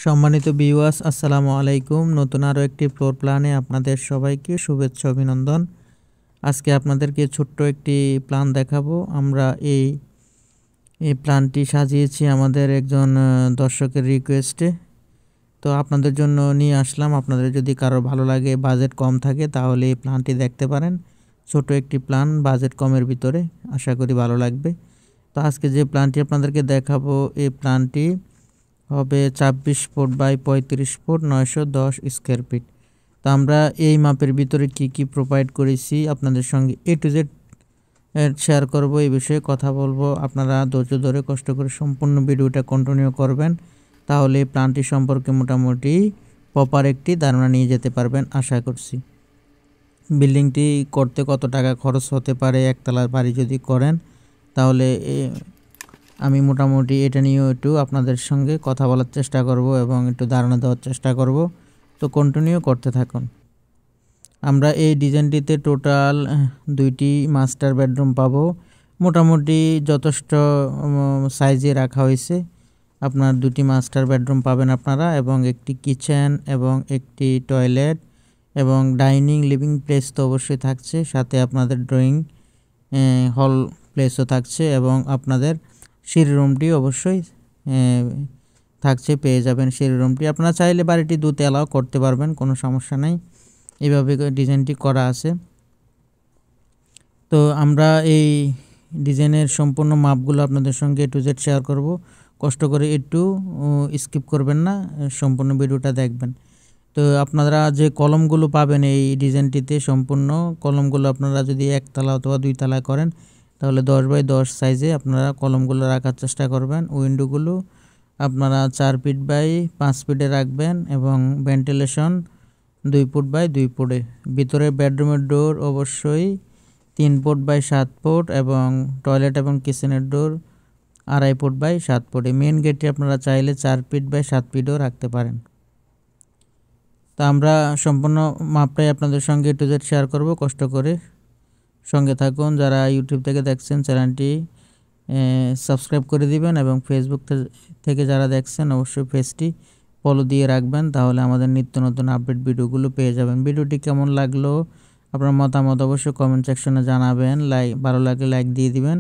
সম্মানিত ভিউয়ার্স, আসসালামু আলাইকুম। নতুন আরও একটি ফ্লোর প্ল্যানে আপনাদের সবাইকে শুভেচ্ছা অভিনন্দন। আজকে আপনাদেরকে ছোট্ট একটি প্ল্যান দেখাবো। আমরা এই প্ল্যানটি সাজিয়েছি আমাদের একজন দর্শকের রিকোয়েস্টে। তো আপনাদের জন্য নিয়ে আসলাম। আপনাদের যদি কারো ভালো লাগে, বাজেট কম থাকে, তাহলে এই প্ল্যানটি দেখতে পারেন। ছোট একটি প্ল্যান, বাজেট কমের ভিতরে, আশা করি ভালো লাগবে। তো আজকে যে প্ল্যানটি আপনাদেরকে দেখাবো, এই প্ল্যানটি হবে 24 foot by 35 foot 910 square feet. তো আমরা এই মাপের ভিতরে কি প্রোভাইড করেছি আপনাদের সঙ্গে A to Z শেয়ার করব, এই বিষয়ে কথা বলবো। আপনারা ধৈর্য ধরে কষ্ট করে সম্পূর্ণ ভিডিওটা কন্টিনিউ করবেন, তাহলে প্ল্যানটি সম্পর্কে মোটামুটি প্রপার একটি ধারণা নিয়ে যেতে পারবেন আশা করছি। বিল্ডিংটি করতে কত টাকা খরচ হতে পারে, একতলার বাড়ি যদি করেন, তাহলে আমি মোটামুটি এটা নিয়েও একটু আপনাদের সঙ্গে কথা বলার চেষ্টা করব এবং একটু ধারণা দেওয়ার চেষ্টা করব। তো কন্টিনিউ করতে থাকুন। আমরা এই ডিজাইনটিতে টোটাল 2টি মাস্টার বেডরুম পাবো। মোটামুটি যথেষ্ট সাইজে রাখা হয়েছে। আপনার 2টি মাস্টার বেডরুম পাবেন আপনারা, এবং একটি কিচেন এবং একটি টয়লেট এবং ডাইনিং লিভিং প্লেস তো অবশ্যই থাকছে, সাথে আপনাদের ড্রয়িং হল প্লেসও থাকছে, এবং আপনাদের সিঁড়ি রুমটি অবশ্যই থাকছে, পেয়ে যাবেন সিঁড়ি রুমটি। আপনারা চাইলে বাড়িটি দোতলাও করতে পারবেন, কোনো সমস্যা নেই। এইভাবে ডিজাইনটি করা আছে। তো আমরা এই ডিজাইনের সম্পূর্ণ মাপগুলো আপনাদের সঙ্গে A to Z শেয়ার করব। কষ্ট করে একটু স্কিপ করবেন না, সম্পূর্ণ ভিডিওটা দেখবেন। তো আপনারা যে কলমগুলো পাবেন এই ডিজাইনটিতে, সম্পূর্ণ কলমগুলো আপনারা যদি একতলা অথবা 2 তলায় করেন, তাহলে 10 বাই 10 সাইজে আপনারা কলমগুলো রাখার চেষ্টা করবেন। উইন্ডোগুলো আপনারা 4 ফিট বাই 5 ফিটে রাখবেন, এবং ভেন্টিলেশন 2 ফুট বাই 2 ফুটে। ভিতরে বেডরুমের ডোর অবশ্যই 3 ফুট বাই 7 ফুট, এবং টয়লেট এবং কিচেনের ডোর 2.5 ফুট বাই 7 ফুটে। মেন গেটটি আপনারা চাইলে 4 ফিট বাই 7 ফিটও রাখতে পারেন। তা আমরা সম্পূর্ণ মাপটাই আপনাদের সঙ্গে A to Z শেয়ার করব, কষ্ট করে সঙ্গে থাকুন। যারা ইউটিউব থেকে দেখছেন, চ্যানেলটি সাবস্ক্রাইব করে দিবেন, এবং ফেসবুক থেকে যারা দেখছেন অবশ্যই পেজটি ফলো দিয়ে রাখবেন, তাহলে আমাদের নিত্য নতুন আপডেট ভিডিওগুলো পেয়ে যাবেন। ভিডিওটি কেমন লাগলো আপনার মতামত অবশ্যই কমেন্ট সেকশনে জানাবেন। ভালো লাগলে লাইক দিয়ে দিবেন,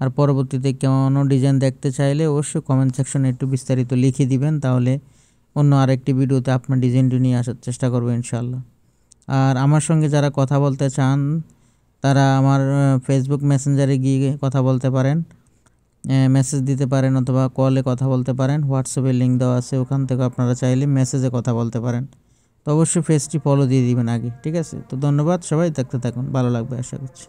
আর পরবর্তীতে কোনো ডিজাইন দেখতে চাইলে অবশ্যই কমেন্ট সেকশনে একটু বিস্তারিত লিখে দিবেন, তাহলে অন্য আরেকটি ভিডিওতে আপনার ডিজাইনটি নিয়ে আসার চেষ্টা করবো ইনশাল্লাহ। আর আমার সঙ্গে যারা কথা বলতে চান, তারা আমার ফেসবুক মেসেঞ্জারে গিয়ে কথা বলতে পারেন, মেসেজ দিতে পারেন, অথবা কলে কথা বলতে পারেন। হোয়াটসঅ্যাপে লিঙ্ক দেওয়া আছে, ওখান থেকে আপনারা চাইলে মেসেজে কথা বলতে পারেন। তো অবশ্যই পেজটি ফলো দিয়ে দিবেন আগে, ঠিক আছে? তো ধন্যবাদ, সবাই দেখতে থাকুন, ভালো লাগবে আশা করছি।